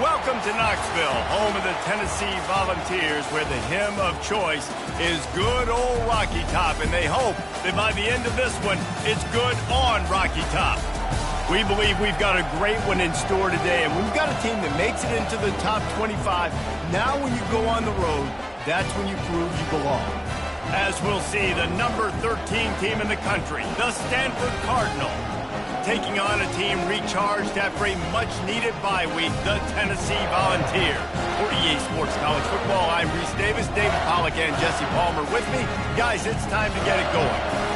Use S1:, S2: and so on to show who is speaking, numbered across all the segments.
S1: Welcome to Knoxville, home of the Tennessee Volunteers, where the hymn of choice is good old Rocky Top, and they hope that by the end of this one, it's good on Rocky Top. We believe we've got a great one in store today, and we've got a team that makes it into the top 25. Now when you go on the road, that's when you prove you belong. As we'll see, the number 13 team in the country, the Stanford Cardinal, taking on a team recharged after a much-needed bye week, the Tennessee Volunteers. For EA Sports College Football, I'm Reese Davis, David Pollack, and Jesse Palmer with me. Guys, it's time to get it going.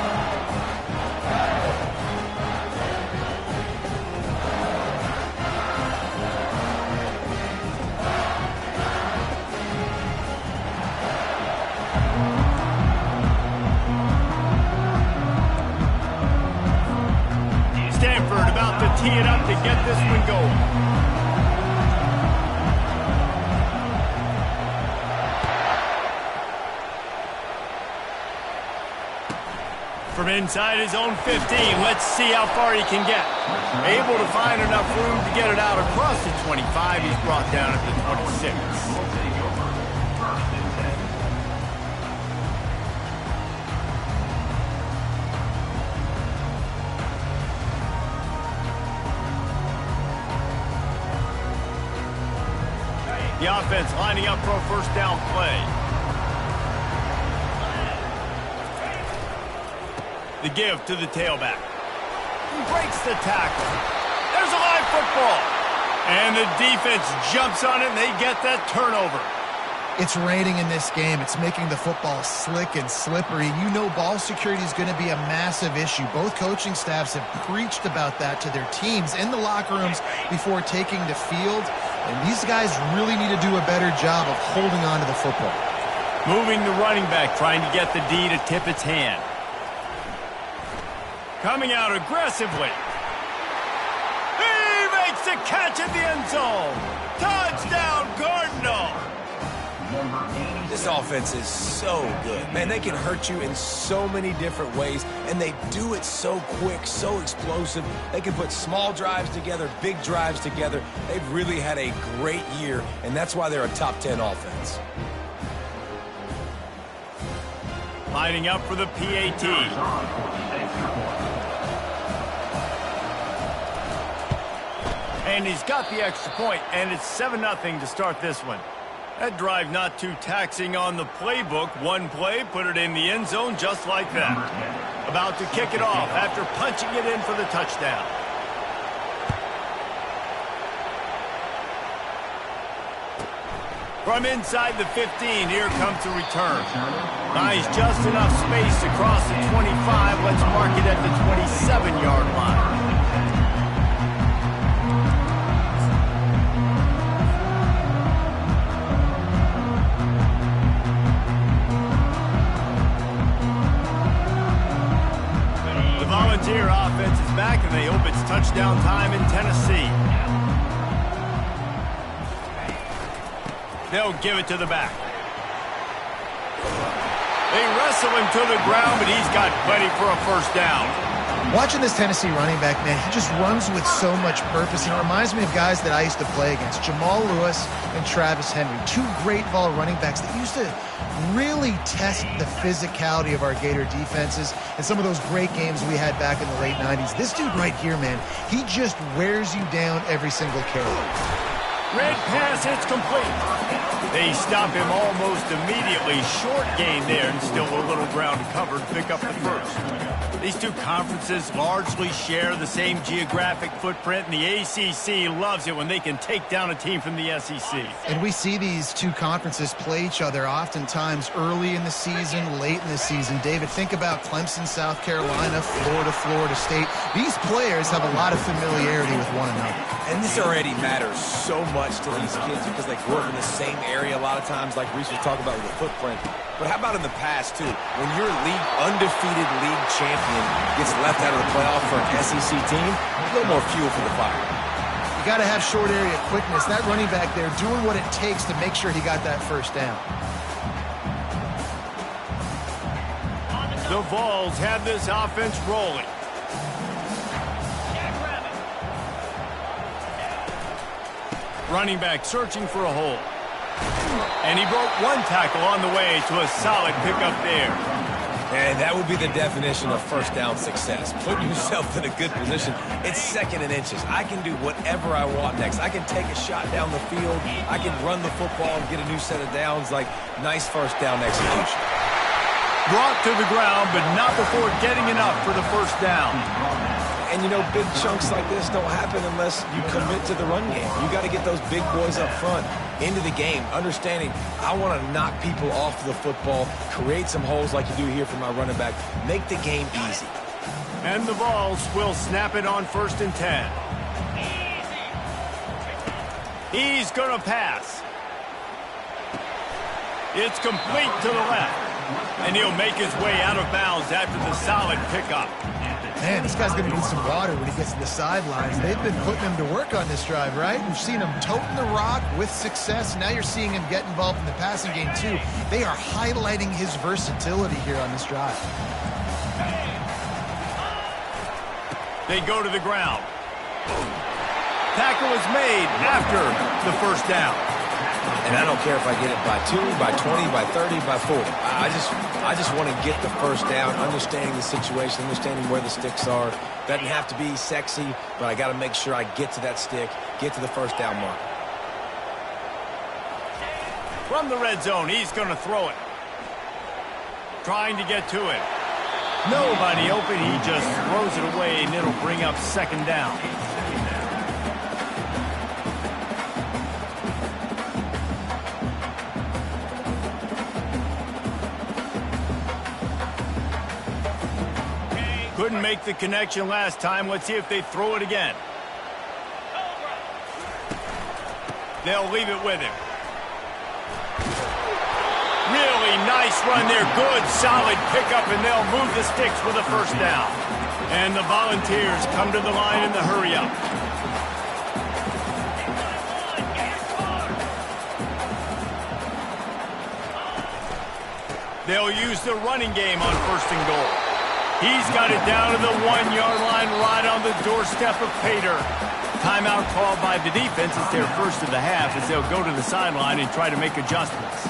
S1: About to tee it up to get this one going. From inside his own 15, let's see how far he can get. Able to find enough room to get it out across the 25. He's brought down at the 26. The offense lining up for a first down play. The give to the tailback. He breaks the tackle. There's a live football. And the defense jumps on it, and they get that turnover.
S2: It's raining in this game. It's making the football slick and slippery. You know ball security is going to be a massive issue. Both coaching staffs have preached about that to their teams in the locker rooms before taking the field. And these guys really need to do a better job of holding on to the football.
S1: Moving the running back, trying to get the D to tip its hand. Coming out aggressively. He makes the catch at the end zone. Touchdown, Cardinal.
S3: This offense is so good. Man, they can hurt you in so many different ways, and they do it so quick, so explosive. They can put small drives together, big drives together. They've really had a great year, and that's why they're a top 10 offense.
S1: Lining up for the PAT. And he's got the extra point, and it's 7-0 to start this one. That drive not too taxing on the playbook. One play, put it in the end zone just like that. About to kick it off after punching it in for the touchdown. From inside the 15, here comes the return. Nice, just enough space across the 25. Let's mark it at the 27-yard line. Volunteer offense is back, and they hope it's touchdown time in Tennessee. They'll give it to the back. They wrestle him to the ground, but he's got plenty for a first down.
S2: Watching this Tennessee running back, man, he just runs with so much purpose. And it reminds me of guys that I used to play against, Jamal Lewis and Travis Henry, two great ball running backs that used to really test the physicality of our Gator defenses and some of those great games we had back in the late 90s. This dude right here, man, he just wears you down every single carry.
S1: Red pass hits complete. They stop him almost immediately. Short gain there, and still a little ground covered to pick up the first. These two conferences largely share the same geographic footprint, and the ACC loves it when they can take down a team from the SEC.
S2: And we see these two conferences play each other oftentimes early in the season, late in the season. David, think about Clemson, South Carolina, Florida, Florida State. These players have a lot of familiarity with one another.
S3: And this already matters so much to these kids because they grew up in the same area a lot of times, like Reese was talking about with the footprint. But how about in the past, too? When your undefeated league champion gets left out of the playoff for an SEC team, a little more fuel for the fire.
S2: You got to have short area quickness. That running back there doing what it takes to make sure he got that first down.
S1: The Vols have this offense rolling. Running back searching for a hole. And he broke one tackle on the way to a solid pickup there.
S3: And that would be the definition of first down success. Putting yourself in a good position. It's 2nd and inches. I can do whatever I want next. I can take a shot down the field. I can run the football and get a new set of downs. Like, nice first down execution.
S1: Brought to the ground, but not before getting enough for the first down.
S3: And, you know, big chunks like this don't happen unless you commit to the run game. You got to get those big boys up front into the game, understanding I want to knock people off the football, create some holes like you do here for my running back, make the game easy.
S1: And the Vols will snap it on 1st and 10. He's going to pass. It's complete to the left. And he'll make his way out of bounds after the solid pickup.
S2: Man, this guy's going to need some water when he gets to the sidelines. They've been putting him to work on this drive, right? We've seen him toting the rock with success. Now you're seeing him get involved in the passing game, too. They are highlighting his versatility here on this drive.
S1: They go to the ground. Tackle is made after the first down.
S3: And I don't care if I get it by 2, by 20, by 30, by 40. I just want to get the first down, understanding the situation, understanding where the sticks are. Doesn't have to be sexy, but I got to make sure I get to that stick, get to the first down mark.
S1: From the red zone, he's going to throw it. Trying to get to it. Nobody open, he just throws it away, and it'll bring up 2nd down. Couldn't make the connection last time. Let's see if they throw it again. They'll leave it with him. Really nice run there. Good, solid pickup, and they'll move the sticks with a first down. And the Volunteers come to the line in the hurry-up. They'll use the running game on 1st and goal. He's got it down to the 1-yard line, right on the doorstep of Pater. Timeout called by the defense. It's their first of the half as they'll go to the sideline and try to make adjustments.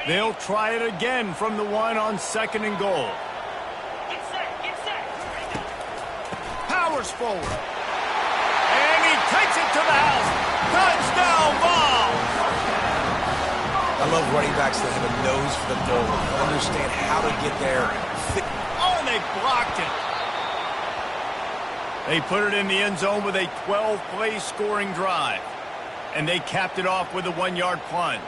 S1: They'll try it again from the 1 on 2nd and goal.
S4: Get set.
S1: Powers forward. And he takes it to the house. Touchdown ball.
S3: I love running backs that have a nose for the goal, understand how to get there.
S1: Oh, and they blocked it. They put it in the end zone with a 12-play scoring drive. And they capped it off with a 1-yard plunge.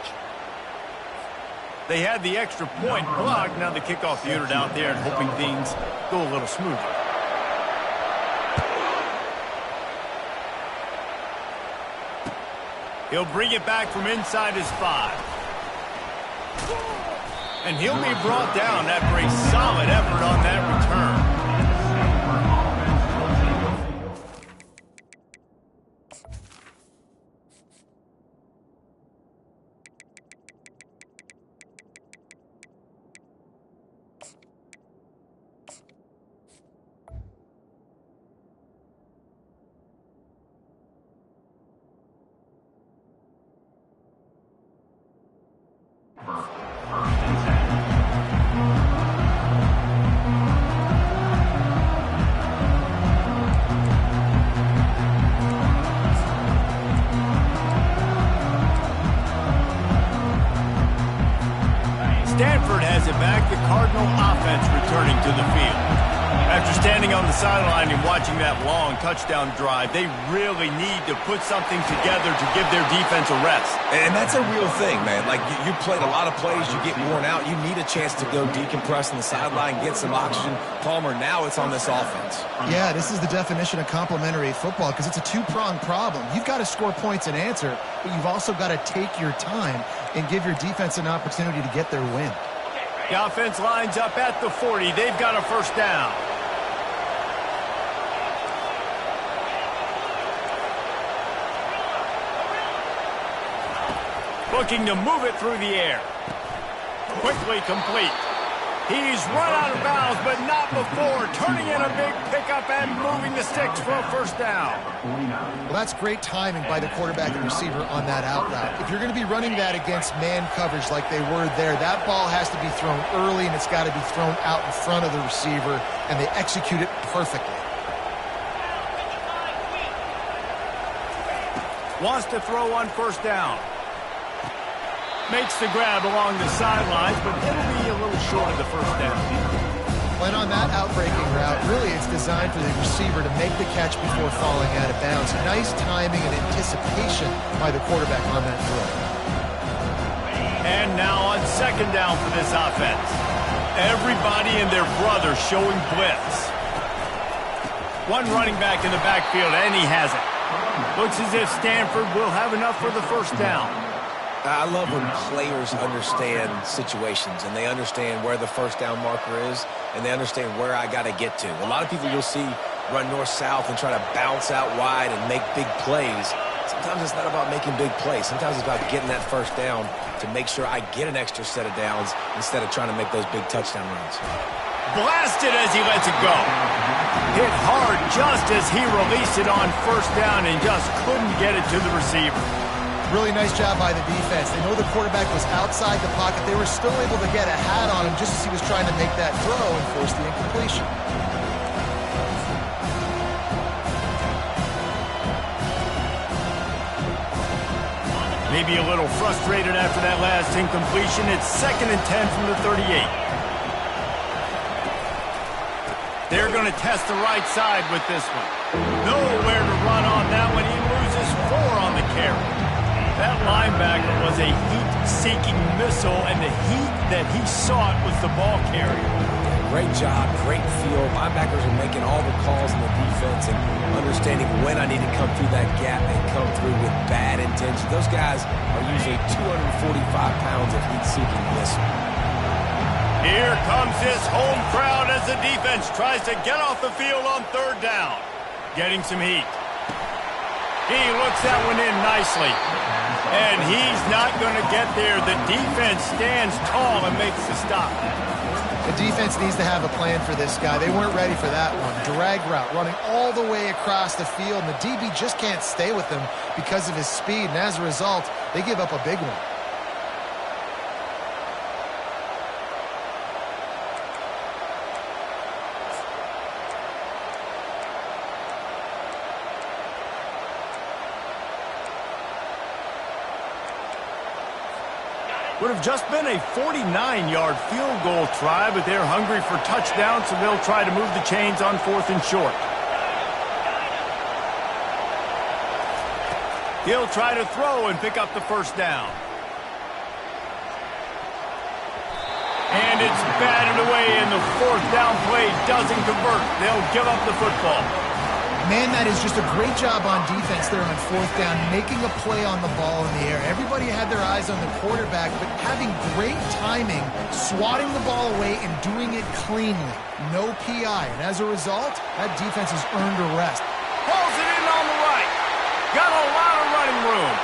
S1: They had the extra point blocked. Now the kickoff unit out there and hoping things go a little smoother. He'll bring it back from inside his 5. And he'll be brought down after a solid effort on that return. Stanford has it back, the Cardinal offense returning to the field. After standing on the sideline and watching that long touchdown drive, they really need to put something together to give their defense a rest.
S3: And that's a real thing, man. Like, you played a lot of plays, you get worn out, you need a chance to go decompress on the sideline, get some oxygen. Palmer, now it's on this offense.
S2: Yeah, this is the definition of complementary football because it's a two-pronged problem. You've got to score points and answer, but you've also got to take your time and give your defense an opportunity to get their win.
S1: The offense lines up at the 40. They've got a first down. Looking to move it through the air. Quickly complete. He's run out of bounds, but not before. Turning in a big pickup and moving the sticks for a first down.
S2: Well, that's great timing by the quarterback and receiver on that out route. If you're going to be running that against man coverage like they were there, that ball has to be thrown early, and it's got to be thrown out in front of the receiver, and they execute it perfectly.
S1: Wants to throw on first down. Makes the grab along the sidelines, but it'll be a little short of the first down.
S2: And on that outbreaking route, really it's designed for the receiver to make the catch before falling out of bounds. Nice timing and anticipation by the quarterback on that throw.
S1: And now on second down for this offense. Everybody and their brother showing blitz. One running back in the backfield, and he has it. Looks as if Stanford will have enough for the first down.
S3: I love when players understand situations and they understand where the first down marker is and they understand where I got to get to. A lot of people you'll see run north-south and try to bounce out wide and make big plays. Sometimes it's not about making big plays. Sometimes it's about getting that first down to make sure I get an extra set of downs instead of trying to make those big touchdown runs.
S1: Blasted as he lets it go. Hit hard just as he released it on first down and just couldn't get it to the receiver.
S2: Really nice job by the defense. They know the quarterback was outside the pocket. They were still able to get a hat on him just as he was trying to make that throw and force the incompletion.
S1: Maybe a little frustrated after that last incompletion. It's 2nd and 10 from the 38. They're going to test the right side with this one. Nowhere to run on that one. He loses 4 on the carry. That linebacker was a heat-seeking missile, and the heat that he sought was the ball carrier.
S3: Great job, great feel. Linebackers are making all the calls in the defense and understanding when I need to come through that gap and come through with bad intention. Those guys are usually 245 pounds of heat-seeking missile.
S1: Here comes his home crowd as the defense tries to get off the field on third down. Getting some heat. He looks that one in nicely. And he's not going to get there. The defense stands tall and makes the stop.
S2: The defense needs to have a plan for this guy. They weren't ready for that one. Drag route running all the way across the field, and the DB just can't stay with him because of his speed. And as a result, they give up a big one.
S1: Would have just been a 49-yard field goal try, but they're hungry for touchdowns, so they'll try to move the chains on 4th and short. He'll try to throw and pick up the first down. And it's batted away, and the 4th down play doesn't convert. They'll give up the football.
S2: Man, that is just a great job on defense there on 4th down, making a play on the ball in the air. Everybody had their eyes on the quarterback, but having great timing, swatting the ball away and doing it cleanly. No PI, and as a result, that defense has earned a rest.
S1: Pulls it in on the right. Got a lot of running room.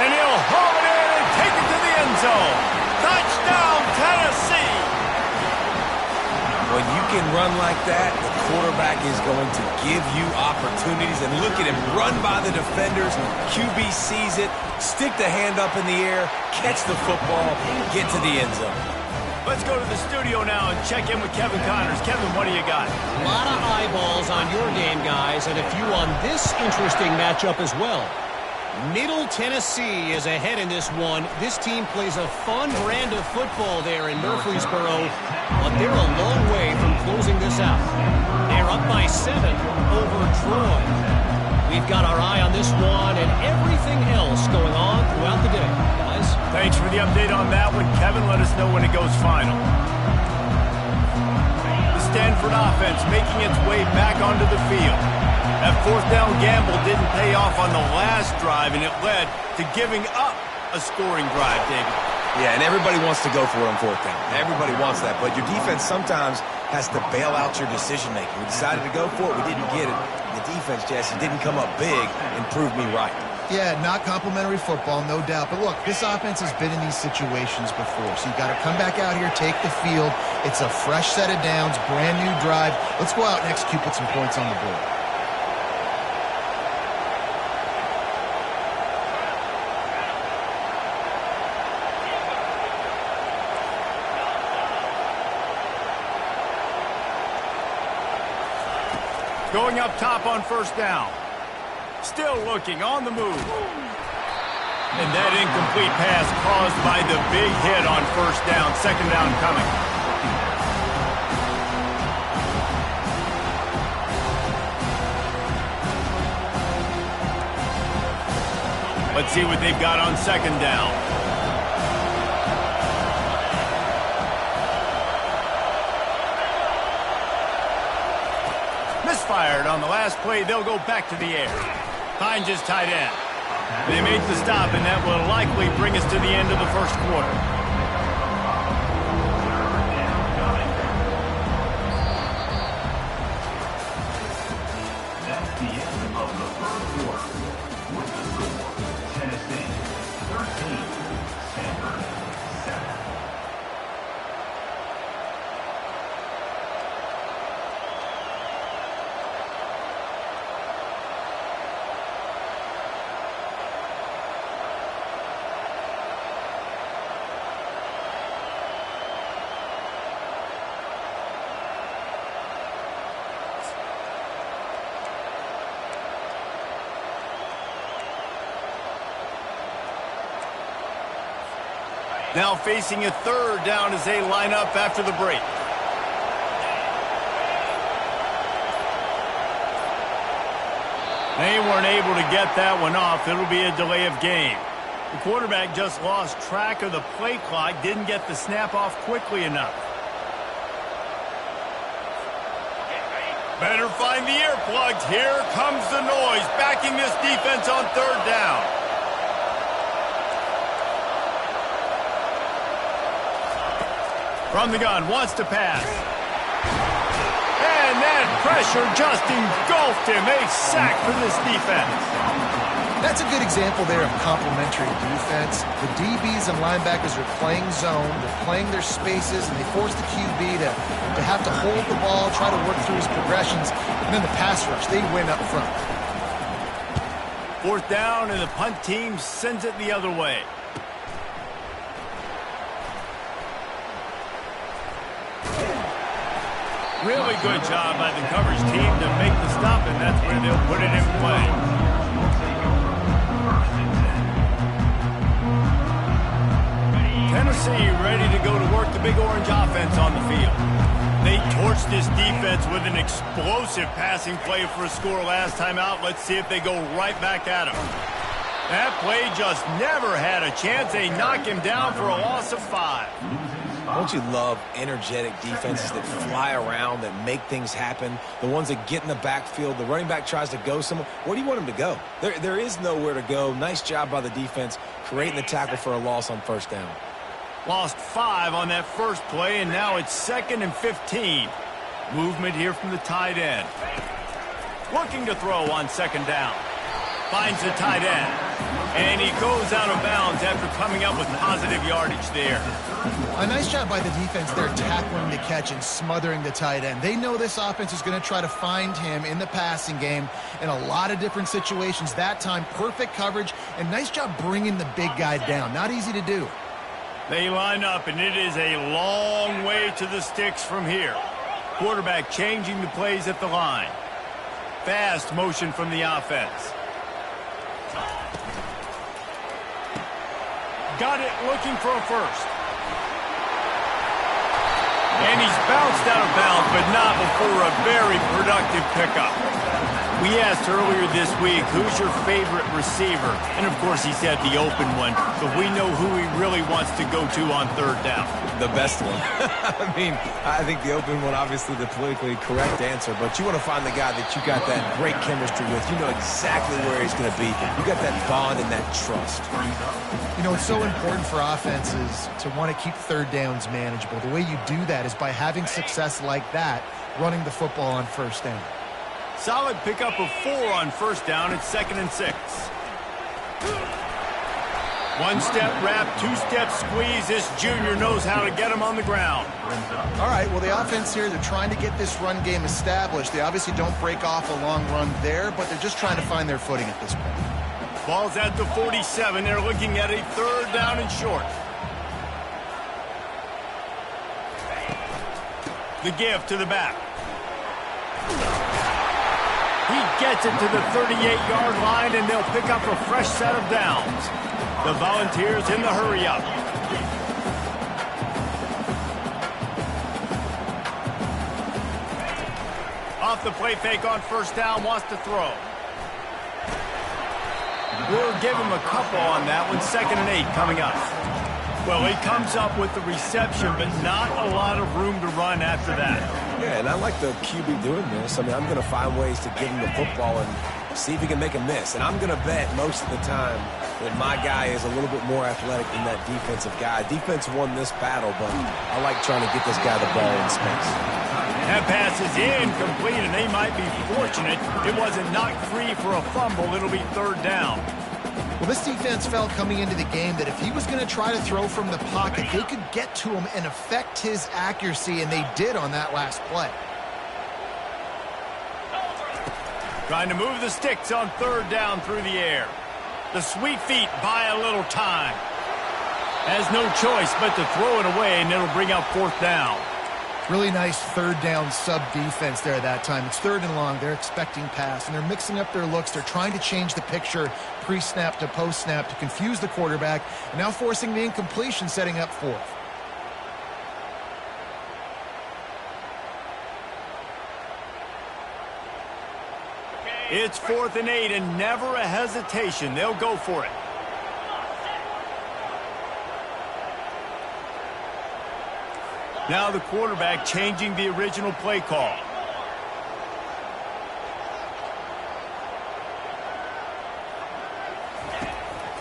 S1: And he'll haul it in and take it to the end zone. Touchdown, Tennessee!
S3: When you can run like that, the quarterback is going to give you opportunities. And look at him run by the defenders. QB sees it, stick the hand up in the air, catch the football, get to the end zone.
S1: Let's go to the studio now and check in with Kevin Connors. Kevin, what do you got?
S5: A lot of eyeballs on your game, guys, and a few on this interesting matchup as well. Middle Tennessee is ahead in this one. This team plays a fun brand of football there in Murfreesboro, but they're a long way from closing this out. They're up by 7 over Troy. We've got our eye on this one and everything else going on throughout the day, guys.
S1: Thanks for the update on that one, Kevin. Let us know when it goes final. The Stanford offense making its way back onto the field. That 4th down gamble didn't pay off on the last drive, and it led to giving up a scoring drive, David.
S3: Yeah, and everybody wants to go for it on 4th down. Everybody wants that, but your defense sometimes has to bail out your decision-making. We decided to go for it. We didn't get it. The defense, Jesse, didn't come up big and prove me right.
S2: Yeah, not complimentary football, no doubt. But look, this offense has been in these situations before. So you got to come back out here, take the field. It's a fresh set of downs, brand new drive. Let's go out and execute, put some points on the board.
S1: Going up top on first down. Still looking on the move. And that incomplete pass caused by the big hit on first down. Second down coming. Let's see what they've got on second down. Misfired on the last play. They'll go back to the air. Finds his tight end. They made the stop, and that will likely bring us to the end of the first quarter.
S6: That's the end of the first quarter. With the score, Tennessee 13, Stanford 7.
S1: Now facing a third down as they line up after the break. They weren't able to get that one off. It'll be a delay of game. The quarterback just lost track of the play clock, didn't get the snap off quickly enough. Better find the earplugs. Here comes the noise, backing this defense on third down. From the gun, wants to pass. And that pressure just engulfed him. A sack for this defense.
S2: That's a good example there of complementary defense. The DBs and linebackers are playing zone, they're playing their spaces, and they force the QB to have to hold the ball, try to work through his progressions, and then the pass rush, they win up front.
S1: Fourth down, and the punt team sends it the other way. Really good job by the coverage team to make the stop, and that's where they'll put it in play. Tennessee ready to go to work the Big Orange offense on the field. They torched this defense with an explosive passing play for a score last time out. Let's see if they go right back at him. That play just never had a chance. They knock him down for a loss of 5.
S3: Don't you love energetic defenses that fly around, that make things happen? The ones that get in the backfield, the running back tries to go somewhere. Where do you want him to go? There is nowhere to go. Nice job by the defense, creating the tackle for a loss on first down.
S1: Lost 5 on that first play, and now it's 2nd and 15. Movement here from the tight end. Looking to throw on second down. Finds the tight end. And he goes out of bounds after coming up with positive yardage there.
S2: A nice job by the defense there, tackling the catch and smothering the tight end. They know this offense is going to try to find him in the passing game in a lot of different situations. That time, perfect coverage, and nice job bringing the big guy down. Not easy to do.
S1: They line up, and it is a long way to the sticks from here. Quarterback changing the plays at the line. Fast motion from the offense. Got it, looking for a first. And he's bounced out of bounds, but not before a very productive pickup. We asked earlier this week, who's your favorite receiver? And, of course, he said the open one, but we know who he really wants to go to on third down.
S3: The best one. I think the open one, obviously the politically correct answer, but you want to find the guy that you got that great chemistry with. You know exactly where he's going to be. You got that bond and that trust.
S2: You know, it's so important for offenses to want to keep third downs manageable. The way you do that is by having success like that, running the football on first down.
S1: Solid pickup of 4 on first down. It's 2nd and 6. One-step wrap, two-step squeeze. This junior knows how to get him on the ground.
S2: All right, well, the offense here, they're trying to get this run game established. They obviously don't break off a long run there, but they're just trying to find their footing at this point.
S1: Ball's at the 47. They're looking at a third down and short. The give to the back. He gets it to the 38-yard line, and they'll pick up a fresh set of downs. The Volunteers in the hurry-up. Off the play fake on first down, wants to throw. We'll give him a couple on that one. 2nd and 8 coming up. Well, he comes up with the reception, but not a lot of room to run after that.
S3: Yeah, and I like the QB doing this. I mean, I'm going to find ways to give him the football and see if he can make a miss. And I'm going to bet most of the time that my guy is a little bit more athletic than that defensive guy. Defense won this battle, but I like trying to get this guy the ball in space.
S1: That pass is incomplete, and they might be fortunate it wasn't knocked free for a fumble. It'll be third down.
S2: Well, this defense felt coming into the game that if he was going to try to throw from the pocket, they could get to him and affect his accuracy, and they did on that last play.
S1: Trying to move the sticks on third down through the air. The sweet feet buy a little time. Has no choice but to throw it away, and it'll bring up fourth down.
S2: Really nice third down sub defense there that time. It's 3rd and long. They're expecting pass, and they're mixing up their looks. They're trying to change the picture pre-snap to post-snap to confuse the quarterback, and now forcing the incompletion, setting up 4th.
S1: It's 4th and 8, and never a hesitation. They'll go for it. Now the quarterback changing the original play call.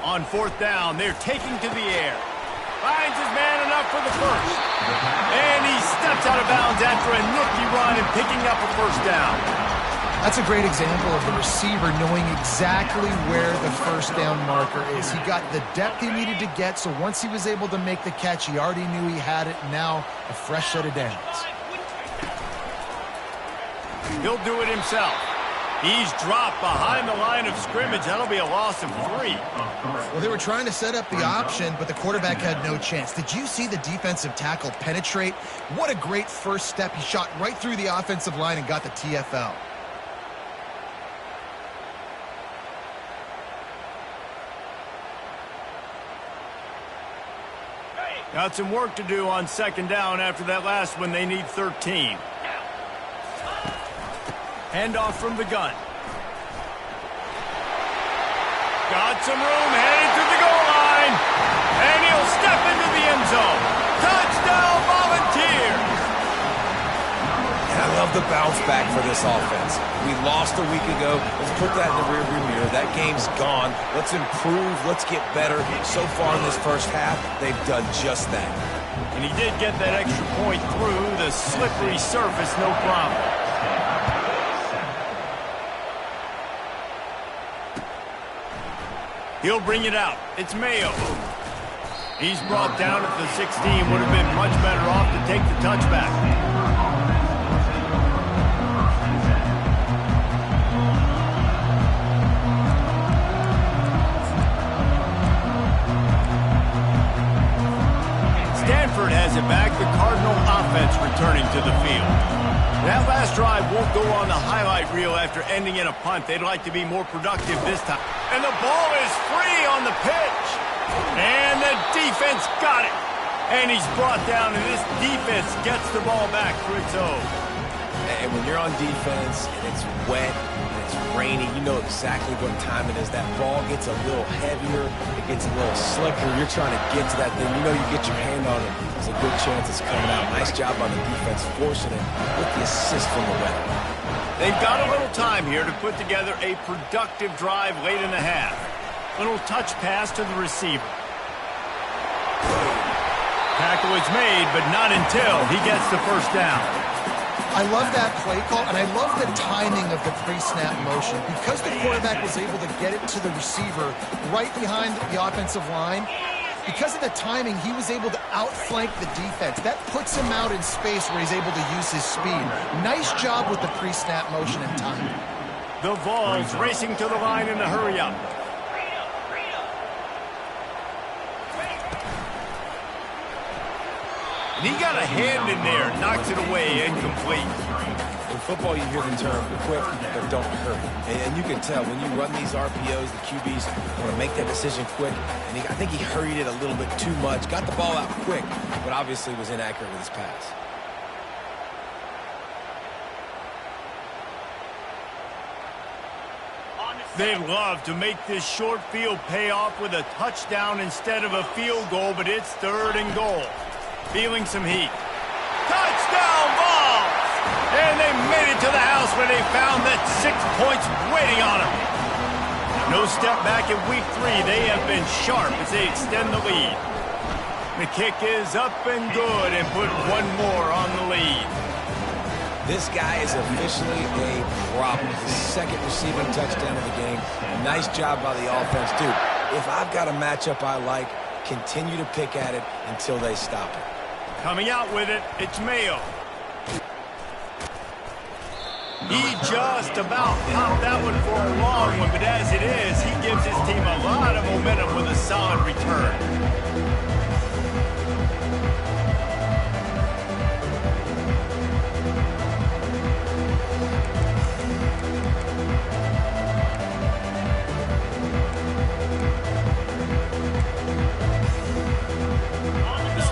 S1: On 4th down, they're taking to the air. Finds his man enough for the first. And he steps out of bounds after a nifty run and picking up a first down.
S2: That's a great example of the receiver knowing exactly where the first down marker is. He got the depth he needed to get, so once he was able to make the catch, he already knew he had it, and now a fresh set of downs.
S1: He'll do it himself. He's dropped behind the line of scrimmage. That'll be a loss of 3.
S2: Well, they were trying to set up the option, but the quarterback had no chance. Did you see the defensive tackle penetrate? What a great first step. He shot right through the offensive line and got the TFL.
S1: Got some work to do on 2nd down after that last one. They need 13. Handoff from the gun. Got some room, headed to the goal line. And he'll step into the end zone. Touchdown, Volunteers!
S3: And I love the bounce back for this offense. We lost a week ago. Let's put that in the rearview mirror. That game's gone. Let's improve. Let's get better. So far in this first half, they've done just that.
S1: And he did get that extra point through the slippery surface, no problem. He'll bring it out. It's Mayo. He's brought down at the 16. Would have been much better off to take the touchback. Stanford has it back. The Cardinal offense returning to the field. That last drive won't go on the highlight reel after ending in a punt. They'd like to be more productive this time. And the ball is free on the pitch. And the defense got it. And he's brought down, and this defense gets the ball back for its own.
S3: And when you're on defense and it's wet and it's rainy, you know exactly what time it is. That ball gets a little heavier. It gets a little slicker. You're trying to get to that thing. You know you get your hand on it. There's a good chance it's coming out. Nice job on the defense forcing it with the assist from the weather.
S1: They've got a little time here to put together a productive drive late in the half. Little touch pass to the receiver. Tackle is made, but not until he gets the first down.
S2: I love that play call, and I love the timing of the pre-snap motion. Because the quarterback was able to get it to the receiver right behind the offensive line, because of the timing, he was able to outflank the defense. That puts him out in space where he's able to use his speed. Nice job with the pre-snap motion and timing.
S1: The Vols racing to the line in a hurry-up. And he got a hand in there, knocks it away, incomplete.
S3: In football, you hear the term quick, but don't hurry. And you can tell when you run these RPOs, the QBs want to make that decision quick. And I think he hurried it a little bit too much. Got the ball out quick, but obviously was inaccurate with his pass.
S1: They'd love to make this short field pay off with a touchdown instead of a field goal, but it's 3rd and goal. Feeling some heat. Touchdown Vols! And they made it to the house where they found that 6 points waiting on them. No step back in week 3. They have been sharp as they extend the lead. The kick is up and good and put one more on the lead.
S3: This guy is officially a problem. His 2nd receiving touchdown of the game. Nice job by the offense. Dude, if I've got a matchup I like, continue to pick at it until they stop it.
S1: Coming out with it, it's Mayo. He just about popped that one for a long one, but as it is, he gives his team a lot of momentum with a solid return.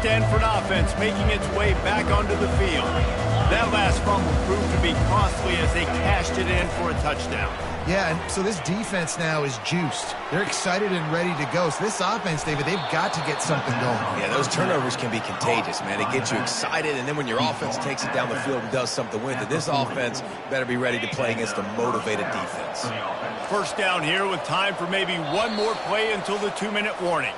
S1: Stanford offense making its way back onto the field. That last fumble proved to be costly as they cashed it in for a touchdown.
S2: Yeah, and so this defense now is juiced. They're excited and ready to go. So this offense, David, they've got to get something going.
S3: Yeah, those turnovers can be contagious, man. It gets you excited, and then when your offense takes it down the field and does something with it, this offense better be ready to play against a motivated defense.
S1: First down here with time for maybe one more play until the 2-minute warning.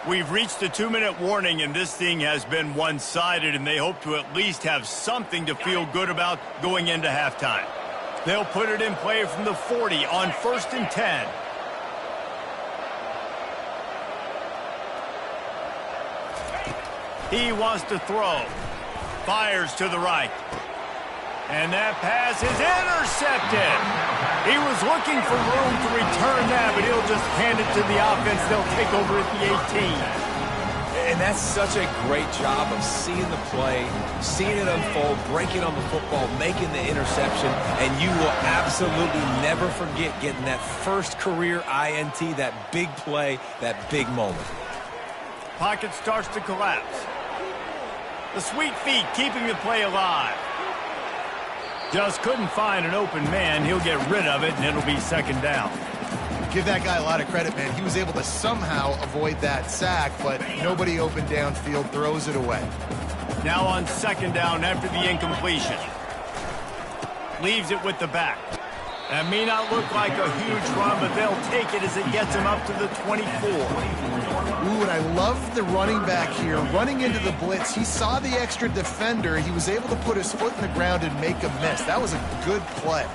S1: We've reached the 2-minute warning, and this thing has been one-sided, and they hope to at least have something to feel good about going into halftime. They'll put it in play from the 40 on 1st and 10. He wants to throw. Fires to the right. And that pass is intercepted. He was looking for room to return that, but he'll just hand it to the offense. They'll take over at the 18.
S3: And that's such a great job of seeing the play, seeing it unfold, breaking on the football, making the interception, and you will absolutely never forget getting that first career INT, that big play, that big moment.
S1: Pocket starts to collapse. The sweet feet keeping the play alive. Just couldn't find an open man. He'll get rid of it, and it'll be 2nd down.
S2: Give that guy a lot of credit, man. He was able to somehow avoid that sack, but nobody open downfield, throws it away.
S1: Now on 2nd down after the incompletion. Leaves it with the back. That may not look like a huge run, but they'll take it as it gets him up to the 24.
S2: Ooh, and I love the running back here. Running into the blitz, he saw the extra defender. He was able to put his foot in the ground and make a miss. That was a good play.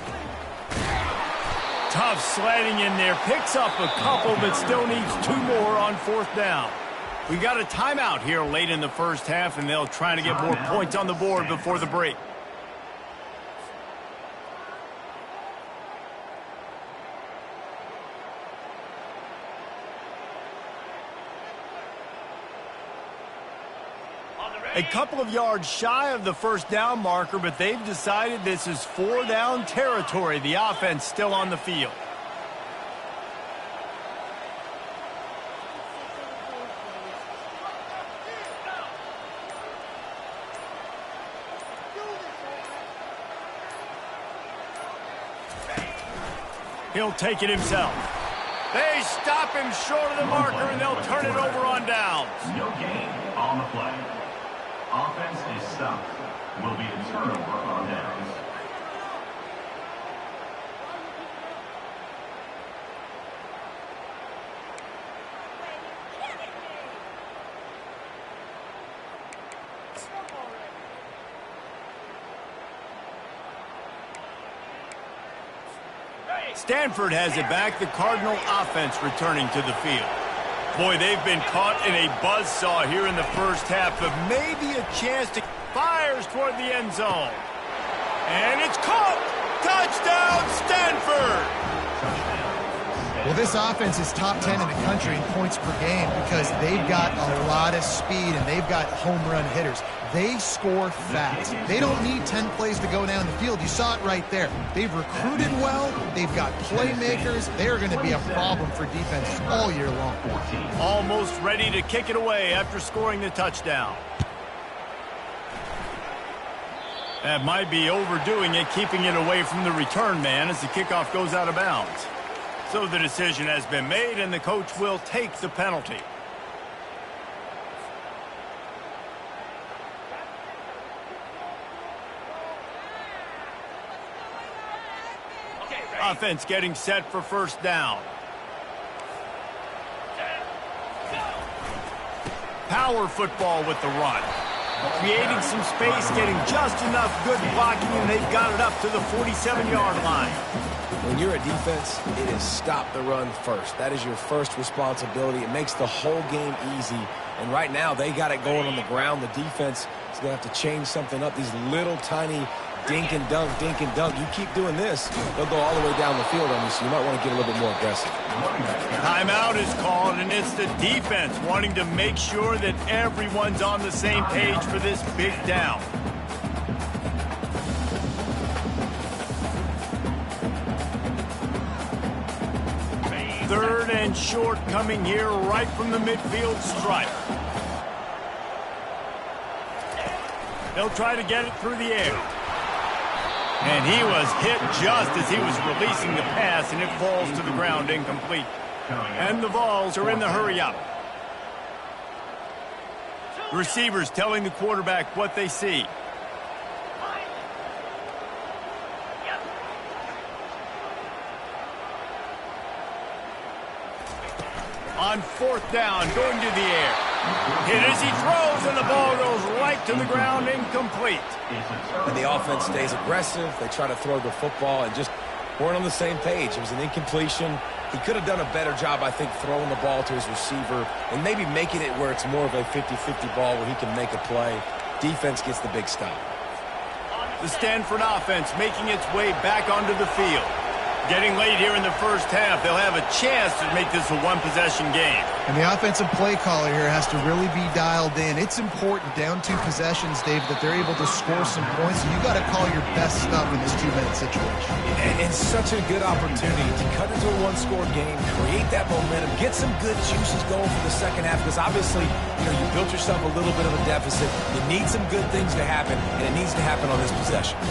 S1: Tough sledding in there. Picks up a couple, but still needs 2 more on 4th down. We got a timeout here late in the first half, and they'll try to get more points on the board before the break. A couple of yards shy of the 1st down marker, but they've decided this is 4-down territory. The offense still on the field. He'll take it himself. They stop him short of the marker, and they'll turn it over on downs.
S6: No gain on the play. Offense is stopped. Will be a turnover on downs.
S1: Stanford has it back. The Cardinal offense returning to the field. Boy, they've been caught in a buzzsaw here in the first half, but maybe a chance to fires toward the end zone. And it's caught! Touchdown, Stanford!
S2: Well, this offense is top 10 in the country in points per game because they've got a lot of speed and they've got home run hitters. They score fast. They don't need 10 plays to go down the field. You saw it right there. They've recruited well. They've got playmakers. They're going to be a problem for defenses all year long.
S1: Almost ready to kick it away after scoring the touchdown. That might be overdoing it, keeping it away from the return man as the kickoff goes out of bounds. So the decision has been made, and the coach will take the penalty. Offense getting set for first down. Power football with the run. Creating some space, getting just enough good blocking, and they've got it up to the 47-yard line.
S3: When you're a defense, it is stop the run first. That is your first responsibility. It makes the whole game easy. And right now, they got it going on the ground. The defense is going to have to change something up. These little tiny dink and dunk, dink and dunk. You keep doing this, they'll go all the way down the field on you, so you might want to get a little bit more aggressive.
S1: Timeout is called, and it's the defense wanting to make sure that everyone's on the same page for this big down. Third and short coming here right from the midfield stripe. They'll try to get it through the air. And he was hit just as he was releasing the pass, and it falls to the ground incomplete. And the Vols are in the hurry-up. Receivers telling the quarterback what they see. On fourth down, going to the air. Hit as he throws, and the ball goes right to the ground, incomplete.
S3: And the offense stays aggressive. They try to throw the football and just weren't on the same page. It was an incompletion. He could have done a better job, I think, throwing the ball to his receiver and maybe making it where it's more of a 50-50 ball where he can make a play. Defense gets the big stop.
S1: The Stanford offense making its way back onto the field. Getting late here in the first half, they'll have a chance to make this a one-possession game.
S2: And the offensive play caller here has to really be dialed in. It's important down 2 possessions, Dave, that they're able to score some points. So you got to call your best stuff in this 2-minute situation.
S3: And it's such a good opportunity to cut into a one-score game, create that momentum, get some good juices going for the second half, because obviously, you built yourself a little bit of a deficit. You need some good things to happen, and it needs to happen on this possession.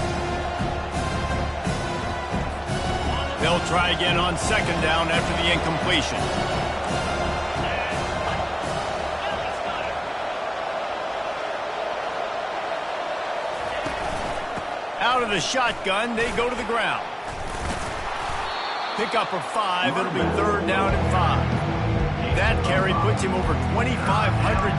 S1: They'll try again on second down after the incompletion. Out of the shotgun, they go to the ground. Pick up a 5. It'll be third down and 5. That carry puts him over 2,500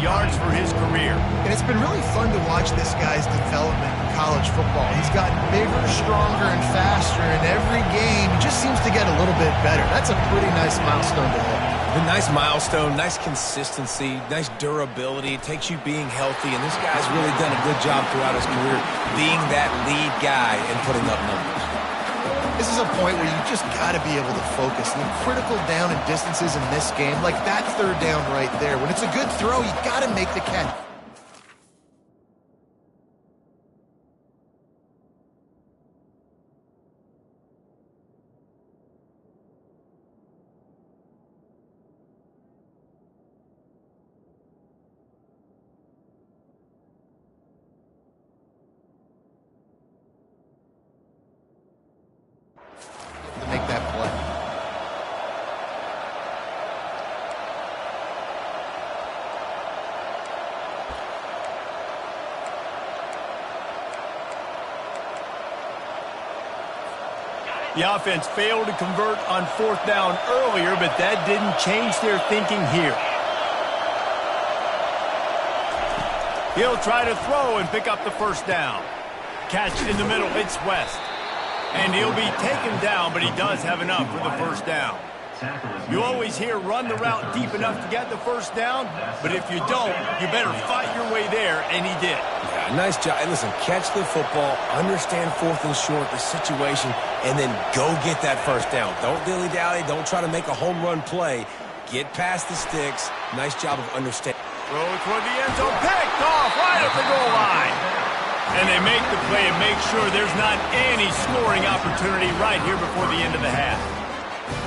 S1: yards for his career.
S2: And it's been really fun to watch this guy's development in college football. He's gotten bigger, stronger, and faster in every game. He just seems to get a little bit better. That's a pretty nice milestone to hit.
S3: A nice milestone, nice consistency, nice durability. It takes you being healthy, and this guy's really done a good job throughout his career being that lead guy and putting up numbers.
S2: This is a point where you just got to be able to focus. The critical down and distances in this game, like that third down right there. When it's a good throw, you got to make the catch. To make that play.
S1: The offense failed to convert on fourth down earlier, but that didn't change their thinking here. He'll try to throw and pick up the first down. Catch in the middle, it's West. And he'll be taken down, but he does have enough for the first down. You always hear run the route deep enough to get the first down, but if you don't, you better fight your way there, and he did.
S3: Yeah, nice job. And listen, catch the football, understand 4th and short, the situation, and then go get that first down. Don't dilly-dally. Don't try to make a home run play. Get past the sticks. Nice job of understanding.
S1: Throw toward the end zone, picked off right at the goal line. And they make the play and make sure there's not any scoring opportunity right here before the end of the half.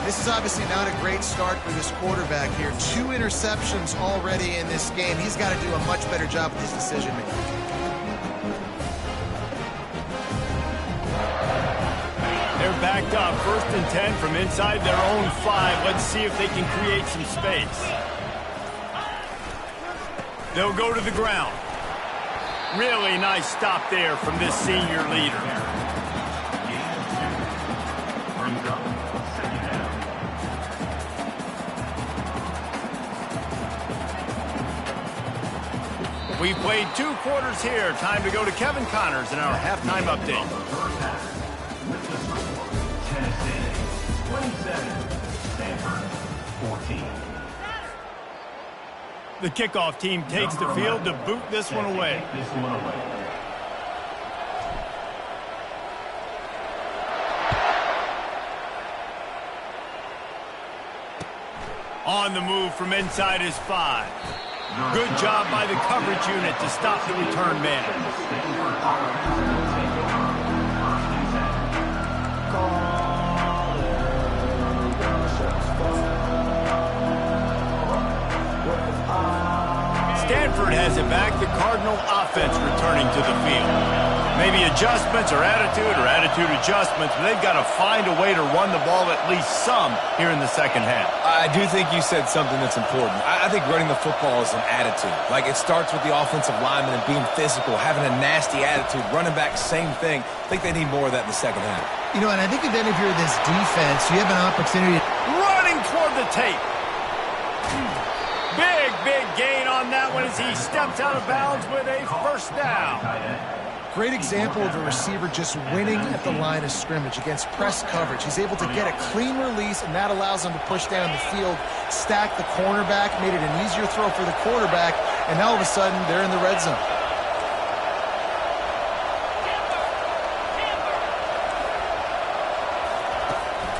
S2: This is obviously not a great start for this quarterback here. 2 interceptions already in this game. He's got to do a much better job with his decision-making.
S1: They're backed up, 1st and 10 from inside their own 5. Let's see if they can create some space. They'll go to the ground. Really nice stop there from this senior leader. We've played 2 quarters here. Time to go to Kevin Connors in our halftime update.
S6: Tennessee 27, Stanford 14.
S1: The kickoff team takes the field to boot this one away. On the move from inside his 5. Good job by the coverage unit to stop the return man. Stanford has it back. The Cardinal offense returning to the field. Maybe adjustments or attitude adjustments, but they've got to find a way to run the ball at least some here in the second half.
S3: I do think you said something that's important. I think running the football is an attitude. Like, it starts with the offensive lineman and being physical, having a nasty attitude. Running back, same thing. I think they need more of that in the second half.
S2: You know, and I think if you're this defense, you have an opportunity.
S1: Running toward the tape. Big gain on that one as he steps out of bounds with a first down.
S2: Great example of a receiver just winning at the line of scrimmage against press coverage. He's able to get a clean release, and that allows him to push down the field, stack the cornerback, made it an easier throw for the quarterback, and now all of a sudden they're in the red zone.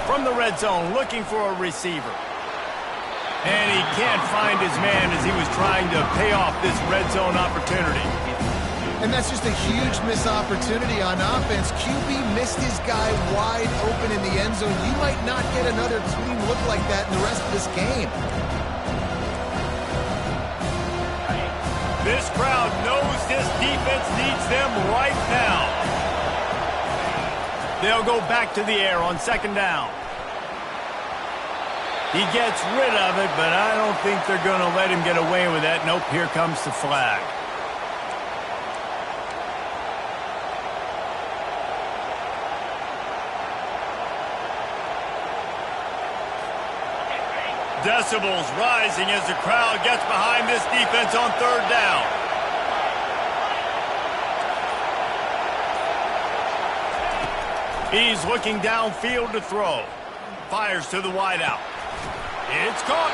S1: From the red zone, looking for a receiver. And he can't find his man as he was trying to pay off this red zone opportunity.
S2: And that's just a huge missed opportunity on offense. QB missed his guy wide open in the end zone. You might not get another team look like that in the rest of this game.
S1: This crowd knows this defense needs them right now. They'll go back to the air on 2nd down. He gets rid of it, but I don't think they're going to let him get away with that. Nope, here comes the flag. Decibels rising as the crowd gets behind this defense on 3rd down. He's looking downfield to throw. Fires to the wideout. It's caught.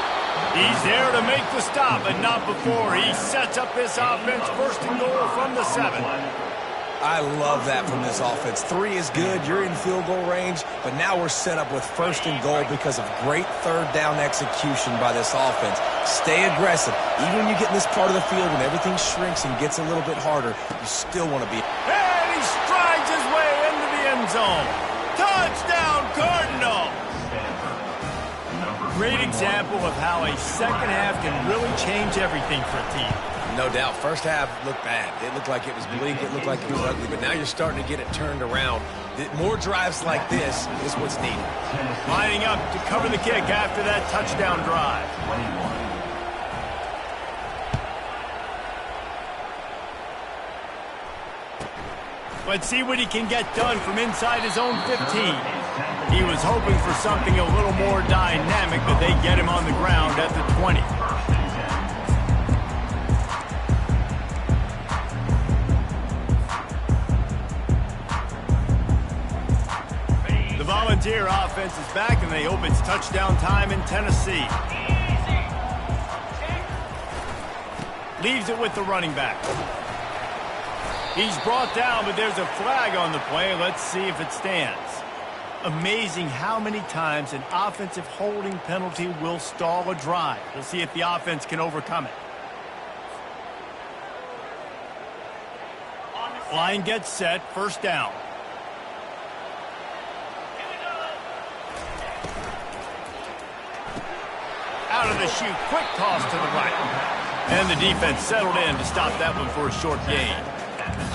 S1: He's there to make the stop, but not before he sets up this offense 1st and goal from the 7.
S3: I love that from this offense. 3 is good. You're in field goal range, but now we're set up with 1st and goal because of great 3rd down execution by this offense. Stay aggressive. Even when you get in this part of the field when everything shrinks and gets a little bit harder, you still want to be.
S1: And he strides his way into the end zone. Touchdown, Cardinal! Great example of how a second half can really change everything for a team.
S3: No doubt. First half looked bad. It looked like it was bleak. It looked like it was ugly. But now you're starting to get it turned around. More drives like this is what's needed.
S1: Lining up to cover the kick after that touchdown drive. Let's see what he can get done from inside his own 15. He was hoping for something a little more dynamic, but they get him on the ground at the 20. Volunteer offense is back, and they hope it's touchdown time in Tennessee. Leaves it with the running back. He's brought down, but there's a flag on the play. Let's see if it stands. Amazing how many times an offensive holding penalty will stall a drive. We'll see if the offense can overcome it. Line gets set, first down. Out of the chute, quick toss to the right. And the defense settled in to stop that one for a short gain.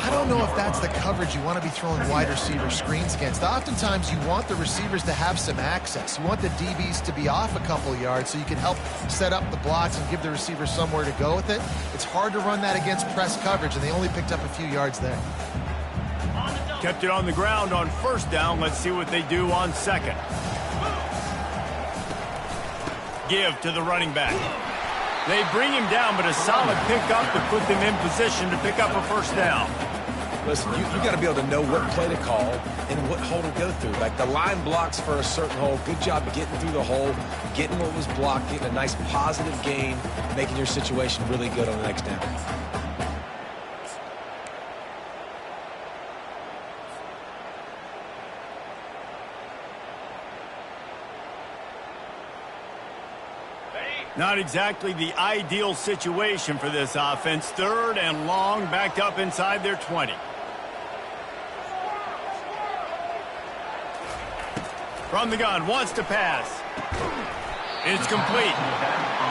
S2: I don't know if that's the coverage you want to be throwing wide receiver screens against. Oftentimes, you want the receivers to have some access. You want the DBs to be off a couple yards so you can help set up the blocks and give the receivers somewhere to go with it. It's hard to run that against press coverage, and they only picked up a few yards there.
S1: Kept it on the ground on first down. Let's see what they do on second. Give to the running back. They bring him down, but a solid pickup to put them in position to pick up a first down.
S3: Listen, you got to be able to know what play to call and what hole to go through. Like the line blocks for a certain hole. Good job of getting through the hole, getting what was blocked, getting a nice positive gain, making your situation really good on the next down.
S1: Not exactly the ideal situation for this offense. Third and long, backed up inside their 20. From the gun, wants to pass. It's complete.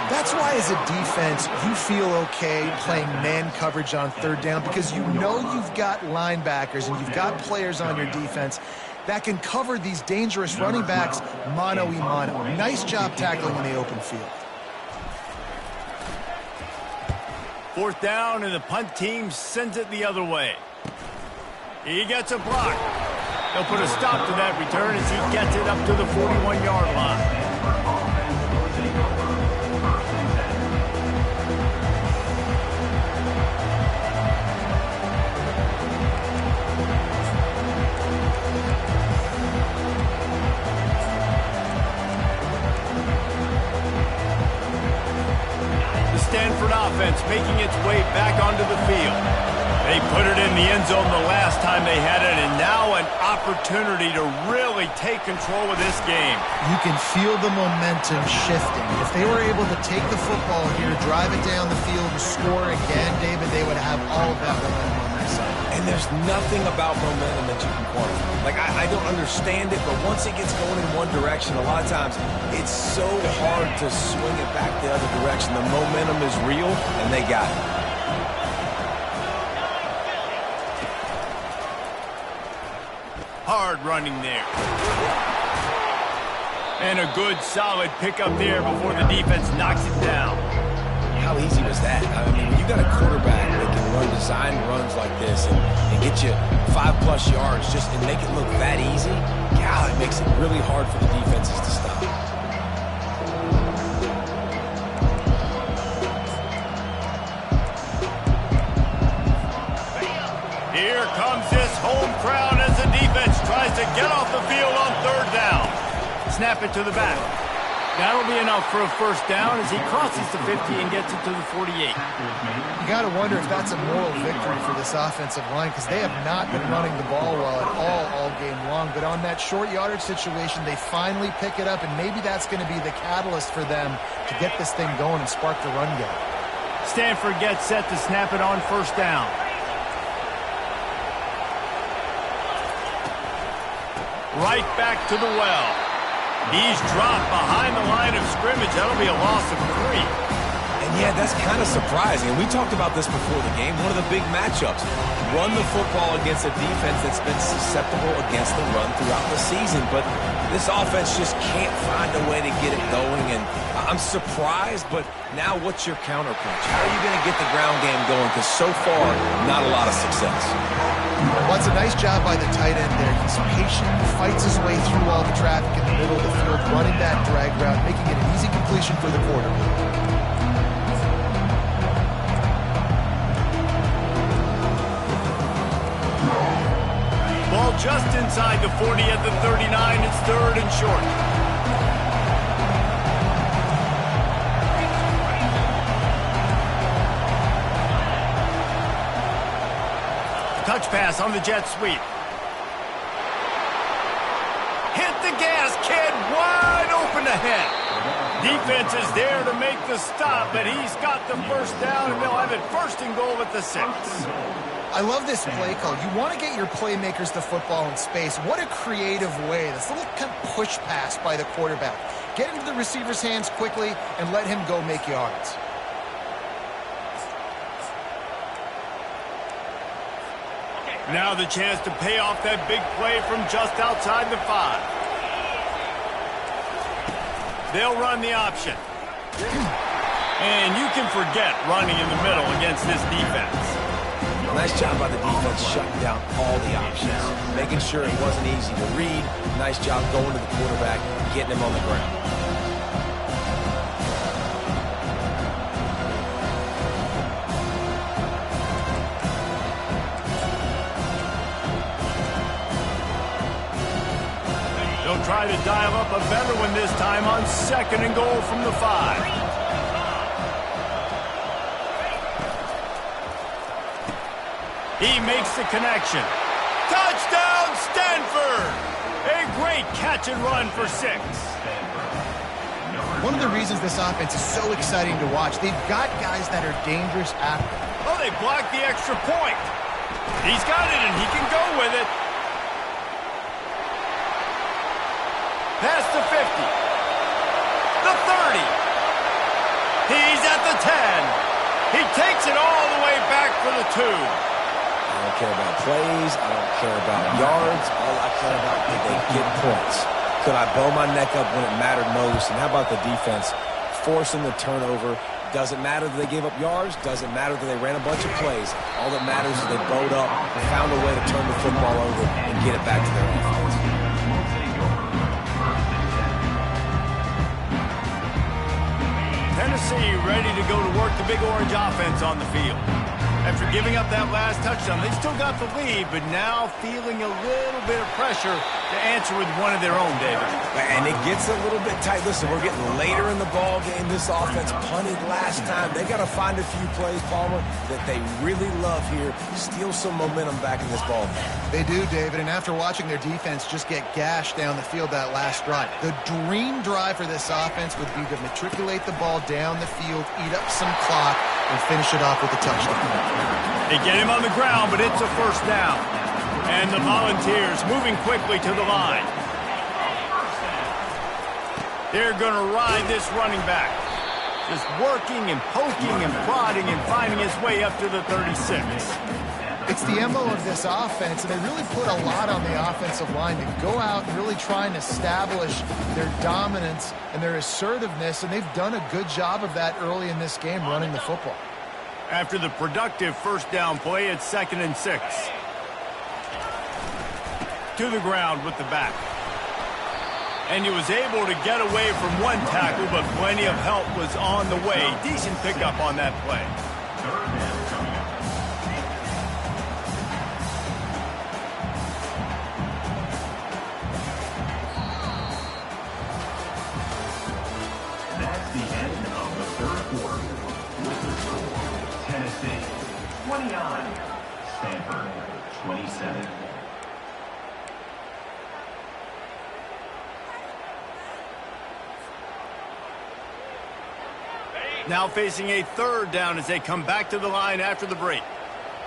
S2: That's why as a defense, you feel okay playing man coverage on third down because you know you've got linebackers and you've got players on your defense that can cover these dangerous running backs mano-a-mano. Nice job tackling in the open field.
S1: Fourth down, and the punt team sends it the other way. He gets a block. They'll put a stop to that return as he gets it up to the 41-yard line. Stanford offense making its way back onto the field. They put it in the end zone the last time they had it, and now an opportunity to really take control of this game.
S2: You can feel the momentum shifting. If they were able to take the football here, drive it down the field, and score again, David, they would have all of that momentum on their side.
S3: And there's nothing about momentum that you can quantify. Like, I don't understand it, but once it gets going in one direction, a lot of times it's so hard to swing it back the other direction. The momentum is real, and they got it.
S1: Hard running there. And a good, solid pickup there before the defense knocks it down.
S3: How easy was that? I mean, when you got a quarterback that can run design runs like this and get you 5+ yards just and make it look that easy, God, it makes it really hard for the defenses to stop.
S1: Here comes this home crowd as the defense tries to get off the field on third down. Snap it to the back. That'll be enough for a first down as he crosses the 50 and gets it to the 48.
S2: You got to wonder if that's a moral victory for this offensive line because they have not been running the ball well at all game long. But on that short yardage situation, they finally pick it up, and maybe that's going to be the catalyst for them to get this thing going and spark the run game.
S1: Stanford gets set to snap it on first down. Right back to the well. He's dropped behind the line of scrimmage. That'll be a loss of 3.
S3: And yeah, that's kind of surprising. We talked about this before the game. One of the big matchups. Run the football against a defense that's been susceptible against the run throughout the season. But this offense just can't find a way to get it going. And I'm surprised, but now what's your counterpunch? How are you going to get the ground game going? Because so far, not a lot of success.
S2: Well, it's a nice job by the tight end there. He's patient, fights his way through all the traffic in the middle of the field, running that drag route, making it an easy completion for the quarterback.
S1: Ball just inside the 40 at the 39. It's 3rd and short. Touch pass on the jet sweep. Hit the gas, kid. Wide open ahead. Defense is there to make the stop, but he's got the first down, and they'll have it 1st and goal at the 6.
S2: I love this play call. You want to get your playmakers the football in space. What a creative way. This little kind of push pass by the quarterback. Get into the receiver's hands quickly and let him go make yards.
S1: Now the chance to pay off that big play from just outside the 5. They'll run the option. And you can forget running in the middle against this defense.
S3: Nice job by the defense shutting down all the options, making sure it wasn't easy to read. Nice job going to the quarterback, getting him on the ground.
S1: They'll try to dial up a better one this time on 2nd and goal from the 5. He makes the connection. Touchdown, Stanford! A great catch and run for 6.
S2: One of the reasons this offense is so exciting to watch, they've got guys that are dangerous after.
S1: Oh, they blocked the extra point. He's got it, and he can go with it. Past the 50. The 30. He's at the 10. He takes it all the way back for the 2.
S3: I don't care about plays. I don't care about yards. All I care about is they get points. Could I bow my neck up when it mattered most? And how about the defense forcing the turnover? Doesn't matter that they gave up yards. Doesn't matter that they ran a bunch of plays. All that matters is they bowed up, found a way to turn the football over, and get it back to their offense.
S1: Tennessee ready to go to work the Big Orange offense on the field. After giving up that last touchdown, they still got the lead, but now feeling a little bit of pressure to answer with one of their own, David.
S3: And it gets a little bit tight. Listen, we're getting later in the ball game. This offense punted last time. They got to find a few plays, Palmer, that they really love here. Steal some momentum back in this ball game.
S2: They do, David, and after watching their defense just get gashed down the field that last drive, the dream drive for this offense would be to matriculate the ball down the field, eat up some clock, and finish it off with a touchdown.
S1: They get him on the ground, but it's a 1st down. And the Volunteers moving quickly to the line. They're going to ride this running back. Just working and poking and prodding and finding his way up to the 36.
S2: It's the MO of this offense, and they really put a lot on the offensive line to go out and really try and establish their dominance and their assertiveness, and they've done a good job of that early in this game running the football.
S1: After the productive 1st down play, it's 2nd and 6. To the ground with the back. And he was able to get away from one tackle, but plenty of help was on the way. Decent pickup on that play.
S6: That's the end of the 3rd quarter. With the score, Tennessee 29, Stanford 27.
S1: Now facing a 3rd down as they come back to the line after the break.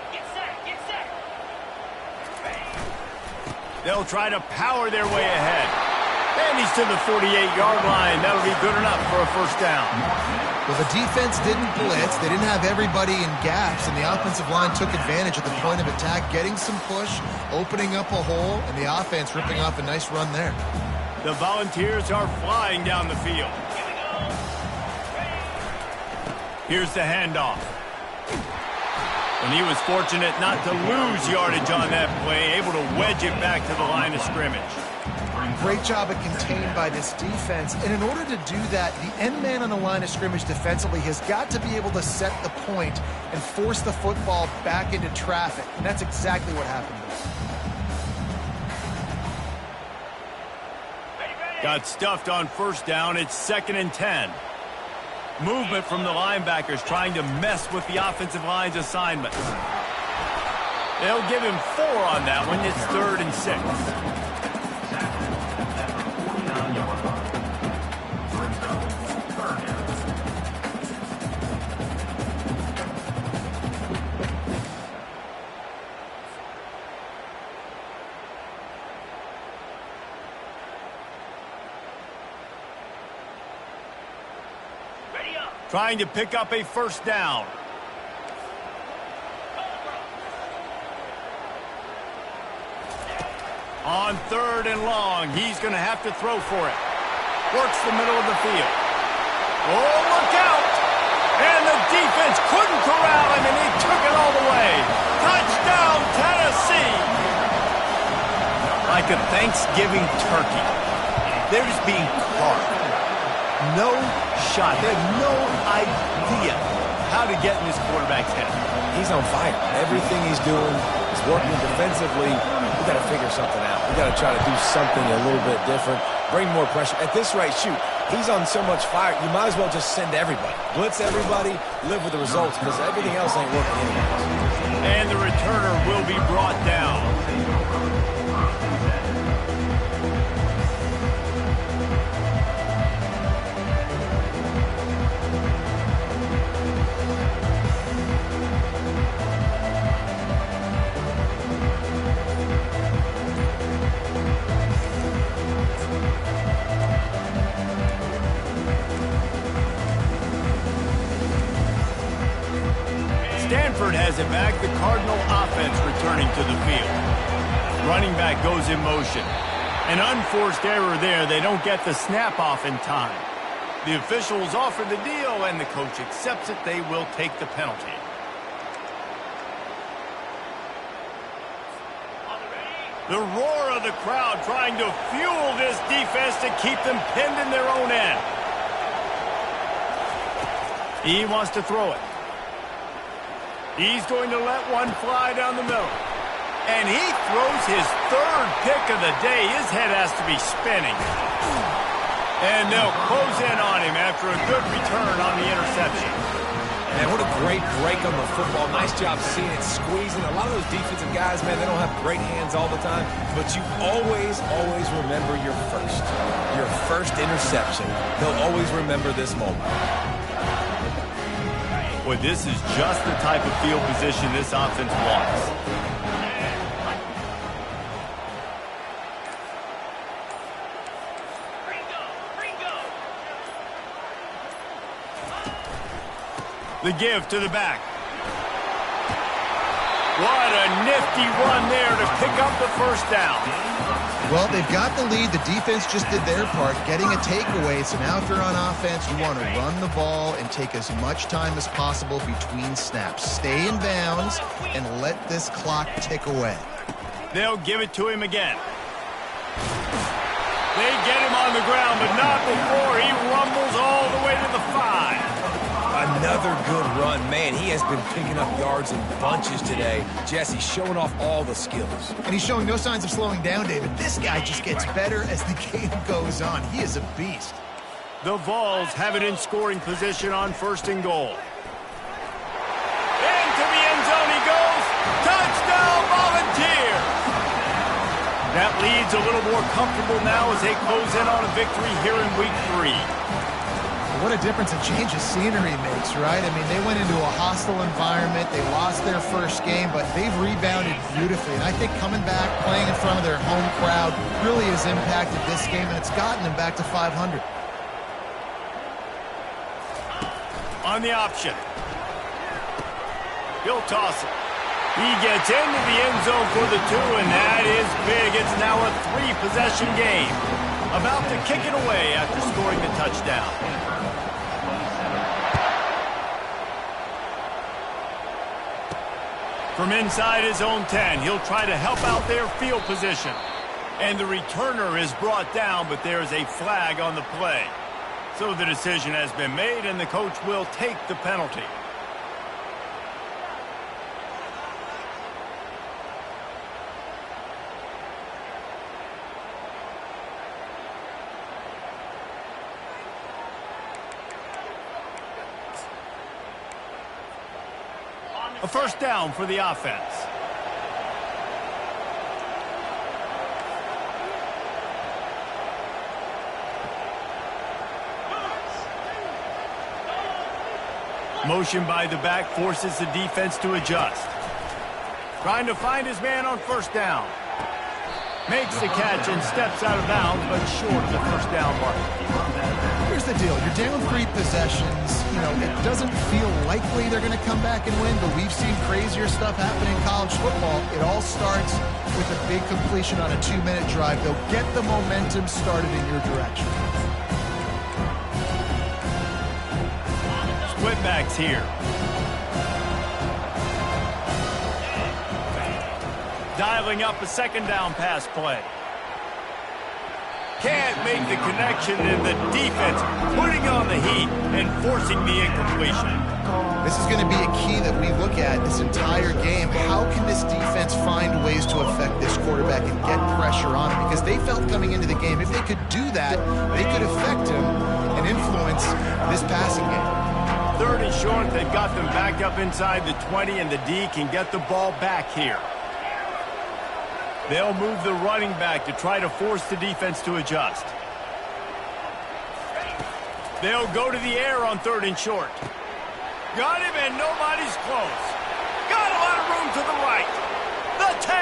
S4: Get set, get set.
S1: They'll try to power their way ahead. And he's to the 48-yard line. That'll be good enough for a 1st down.
S2: Well, the defense didn't blitz. They didn't have everybody in gaps, and the offensive line took advantage at the point of attack, getting some push, opening up a hole, and the offense ripping off a nice run there.
S1: The Volunteers are flying down the field. Here's the handoff. And he was fortunate not to lose yardage on that play, able to wedge it back to the line of scrimmage.
S2: Great job at contained by this defense. And in order to do that, the end man on the line of scrimmage defensively has got to be able to set the point and force the football back into traffic. And that's exactly what happened.
S1: Got stuffed on first down. It's 2nd and 10. Movement from the linebackers trying to mess with the offensive line's assignments. They'll give him 4 on that one. It's 3rd and 6. Trying to pick up a first down. On 3rd and long, he's going to have to throw for it. Works the middle of the field. Oh, look out! And the defense couldn't corral him, and he took it all the way. Touchdown, Tennessee! Like a Thanksgiving turkey. They're just being carved. No shot. They have no idea how to get in this quarterback's head.
S3: He's on fire. Everything he's doing is working defensively. We got to figure something out. We got to try to do something a little bit different. Bring more pressure. At this rate, shoot, he's on so much fire, you might as well just send everybody. Blitz everybody, live with the results, because everything else ain't working anyways.
S1: And the returner will be brought down. Stanford has it back. The Cardinal offense returning to the field. Running back goes in motion. An unforced error there. They don't get the snap off in time. The officials offer the deal, and the coach accepts it. They will take the penalty. The roar of the crowd trying to fuel this defense to keep them pinned in their own end. He wants to throw it. He's going to let one fly down the middle. And he throws his 3rd pick of the day. His head has to be spinning. And they'll close in on him after a good return on the interception.
S3: Man, what a great break on the football. Nice job seeing it squeezing. A lot of those defensive guys, man, they don't have great hands all the time. But you always, always remember your first interception. They'll always remember this moment.
S1: Boy, this is just the type of field position this offense wants. The give to the back. What a nifty run there to pick up the first down.
S2: Well, they've got the lead. The defense just did their part, getting a takeaway. So now if you're on offense, you want to run the ball and take as much time as possible between snaps. Stay in bounds and let this clock tick away.
S1: They'll give it to him again. They get him on the ground, but not before he rumbles all the way to the 5.
S3: Another good run. Man, he has been picking up yards in bunches today. Jesse showing off all the skills.
S2: And he's showing no signs of slowing down, David. This guy just gets better as the game goes on. He is a beast.
S1: The Vols have it in scoring position on 1st and goal. Into the end zone he goes. Touchdown, Volunteers! That lead's a little more comfortable now as they close in on a victory here in Week 3.
S2: What a difference a change of scenery makes, right? I mean, they went into a hostile environment. They lost their first game, but they've rebounded beautifully. And I think coming back, playing in front of their home crowd really has impacted this game, and it's gotten them back to 500.
S1: On the option. He'll toss it. He gets into the end zone for the 2, and that is big. It's now a 3-possession game. About to kick it away after scoring the touchdown. From inside his own 10, he'll try to help out their field position. And the returner is brought down, but there's a flag on the play. So the decision has been made, and the coach will take the penalty. A first down for the offense. Motion by the back forces the defense to adjust. Trying to find his man on first down. Makes the catch and steps out of bounds, but short of the first down mark.
S2: Here's the deal. You're down 3 possessions. You know, it doesn't feel likely they're going to come back and win, but we've seen crazier stuff happen in college football. It all starts with a big completion on a 2-minute drive. They'll get the momentum started in your direction.
S1: Split backs here. Dialing up a second down pass play. Can't make the connection, and the defense putting on the heat and forcing the incompletion.
S2: This is going to be a key that we look at this entire game. How can this defense find ways to affect this quarterback and get pressure on him? Because they felt coming into the game, if they could do that, they could affect him and influence this passing game.
S1: 3rd and short, they've got them back up inside the 20, and the D can get the ball back here. They'll move the running back to try to force the defense to adjust. They'll go to the air on 3rd and short. Got him, and nobody's close. Got a lot of room to the right. The 10.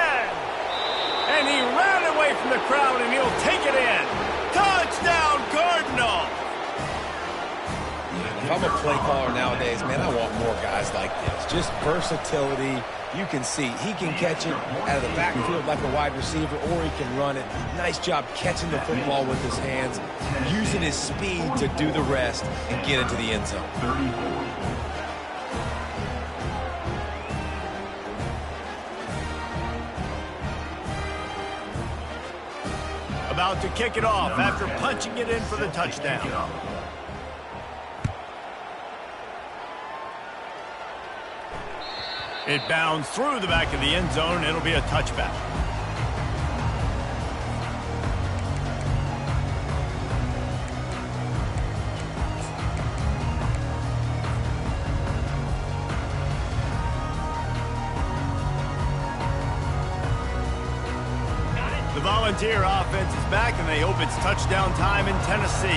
S1: And he ran away from the crowd, and he'll take it in. Touchdown, Cardinal.
S3: If I'm a play caller nowadays, man, I want more guys like this. Just versatility. You can see he can catch it out of the backfield like a wide receiver, or he can run it. Nice job catching the football with his hands, using his speed to do the rest and get into the end zone.
S1: About to kick it off after punching it in for the touchdown. It bounds through the back of the end zone. It'll be a touchback. The Volunteer offense is back, and they hope it's touchdown time in Tennessee.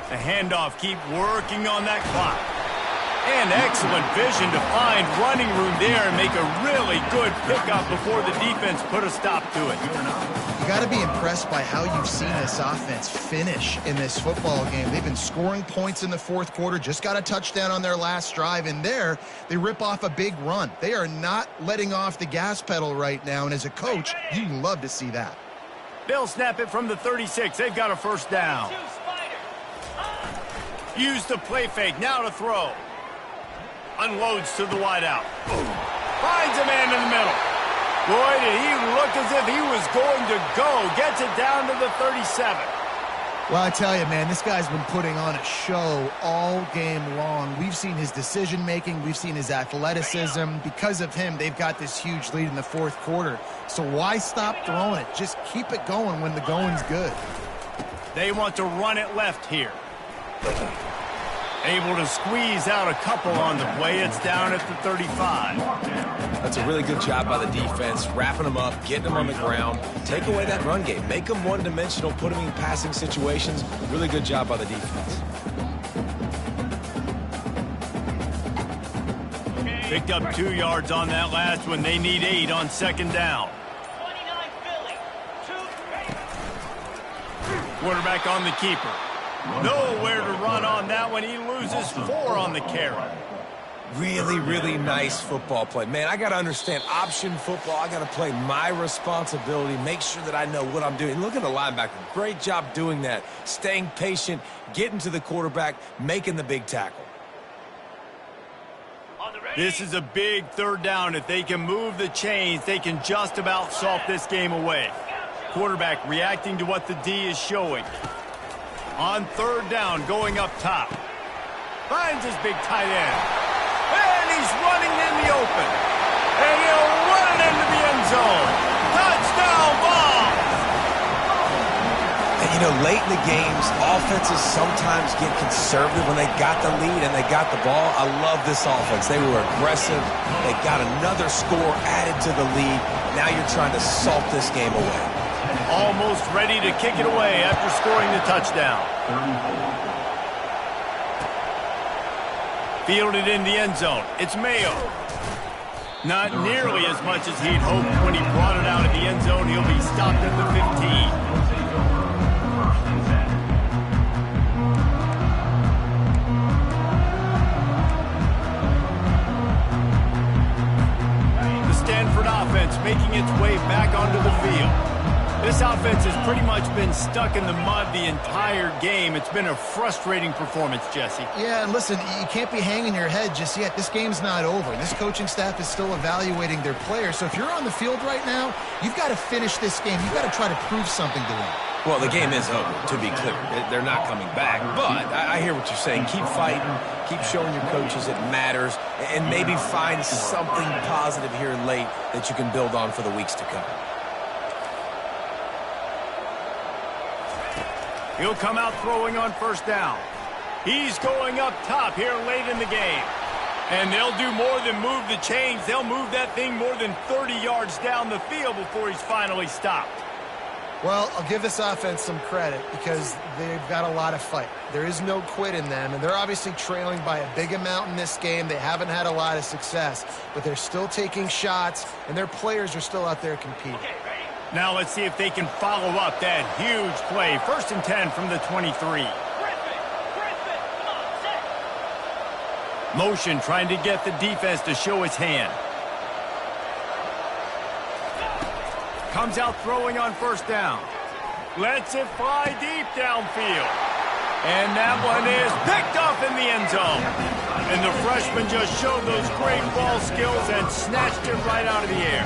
S1: The handoff, keep working on that clock. And excellent vision to find running room there and make a really good pickup before the defense put a stop to it.
S2: You got to be impressed by how you've seen this offense finish in this football game. They've been scoring points in the 4th quarter, just got a touchdown on their last drive, and there they rip off a big run. They are not letting off the gas pedal right now, and as a coach, you love to see that.
S1: They'll snap it from the 36. They've got a first down. Use the play fake, now to throw. Unloads to the wideout. Finds a man in the middle. Boy, did he look as if he was going to go. Gets it down to the 37.
S2: Well, I tell you, man, this guy's been putting on a show all game long. We've seen his decision-making. We've seen his athleticism. Because of him, they've got this huge lead in the 4th quarter. So why stop throwing it? Just keep it going when the going's good.
S1: They want to run it left here. Able to squeeze out a couple on the play. It's down at the 35.
S3: That's a really good job by the defense, wrapping them up, getting them on the ground. Take away that run game. Make them one-dimensional, put them in passing situations. Really good job by the defense.
S1: Picked up 2 yards on that last one. They need 8 on second down.
S4: 29 Philly. 2.
S1: Quarterback on the keeper. Nowhere to run on that one. He loses 4 on the carry.
S3: Really, really nice football play. Man, I got to understand option football. I got to play my responsibility, make sure that I know what I'm doing. Look at the linebacker. Great job doing that. Staying patient, getting to the quarterback, making the big tackle.
S1: This is a big 3rd down. If they can move the chains, they can just about salt this game away. Quarterback reacting to what the D is showing. On 3rd down, going up top. Finds his big tight end. And he's running in the open. And he'll run it into the end zone. Touchdown ball!
S3: And You know, late in the games, offenses sometimes get conservative when they got the lead and they got the ball. I love this offense. They were aggressive. They got another score added to the lead. Now you're trying to salt this game away.
S1: Almost ready to kick it away after scoring the touchdown. Fielded in the end zone. It's Mayo. Not nearly as much as he'd hoped when he brought it out of the end zone. He'll be stopped at the 15. Stanford offense making its way back onto the field. This offense has pretty much been stuck in the mud the entire game. It's been a frustrating performance, Jesse.
S2: Yeah, and listen, you can't be hanging your head just yet. This game's not over. This coaching staff is still evaluating their players. So if you're on the field right now, you've got to finish this game. You've got to try to prove something to them.
S3: Well, the game is over, to be clear. They're not coming back. But I hear what you're saying. Keep fighting. Keep showing your coaches it matters. And maybe find something positive here late that you can build on for the weeks to come.
S1: He'll come out throwing on first down. He's going up top here late in the game. And they'll do more than move the chains. They'll move that thing more than 30 yards down the field before he's finally stopped.
S2: Well, I'll give this offense some credit because they've got a lot of fight. There is no quit in them, and they're obviously trailing by a big amount in this game. They haven't had a lot of success, but they're still taking shots, and their players are still out there competing.
S1: Now let's see if they can follow up that huge play. 1st and 10 from the 23. Motion trying to get the defense to show his hand. Comes out throwing on first down. Lets it fly deep downfield. And that one is picked up in the end zone. And the freshman just showed those great ball skills and snatched it right out of the air.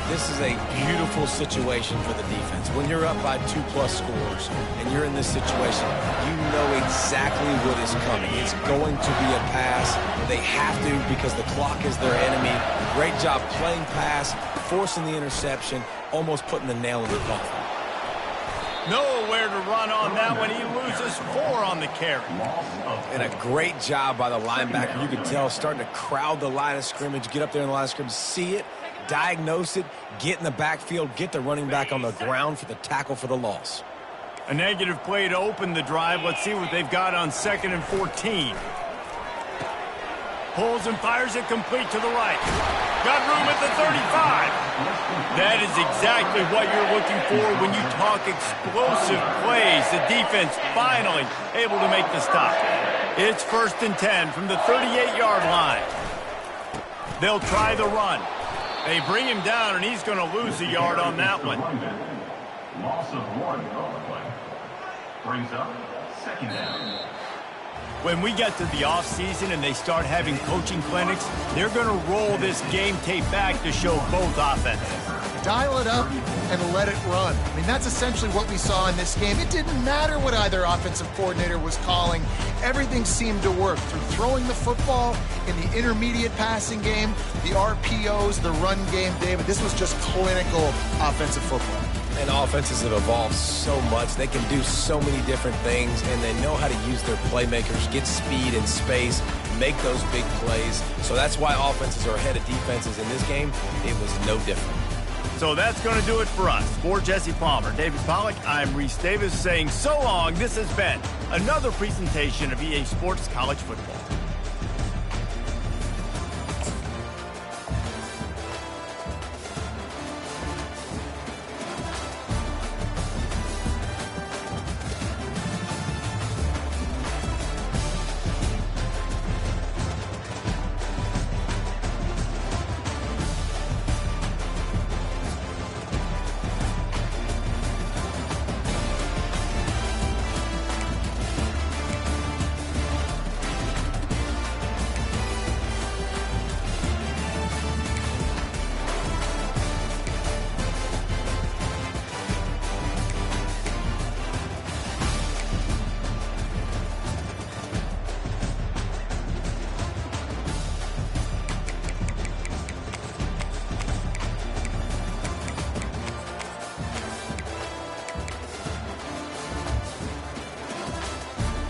S3: This is a beautiful situation for the defense. When you're up by 2+ scores and you're in this situation, you know exactly what is coming. It's going to be a pass. They have to because the clock is their enemy. Great job playing pass, forcing the interception, almost putting the nail in the coffin.
S1: Nowhere to run on that one. He loses 4 on the carry.
S3: And a great job by the linebacker. You can tell starting to crowd the line of scrimmage, get up there in the line of scrimmage, see it, diagnose it, get in the backfield, get the running back on the ground for the tackle for the loss.
S1: A negative play to open the drive. Let's see what they've got on 2nd and 14. Pulls and fires it complete to the right. Got room at the 35. That is exactly what you're looking for when you talk explosive plays. The defense finally able to make the stop. It's 1st and 10 from the 38-yard line. They'll try the run. They bring him down, and he's going to lose a yard on that one.
S6: Loss of 1 on the play. Brings up 2nd down.
S1: When we get to the offseason and they start having coaching clinics, they're going to roll this game tape back to show both offenses.
S2: Dial it up and let it run. I mean, that's essentially what we saw in this game. It didn't matter what either offensive coordinator was calling. Everything seemed to work through throwing the football in the intermediate passing game, the RPOs, the run game, David. This was just clinical offensive football.
S3: And offenses have evolved so much. They can do so many different things, and they know how to use their playmakers, get speed and space, make those big plays. So that's why offenses are ahead of defenses in this game. It was no different.
S1: So that's going to do it for us. For Jesse Palmer, David Pollack, I'm Reese Davis saying so long. This has been another presentation of EA Sports College Football.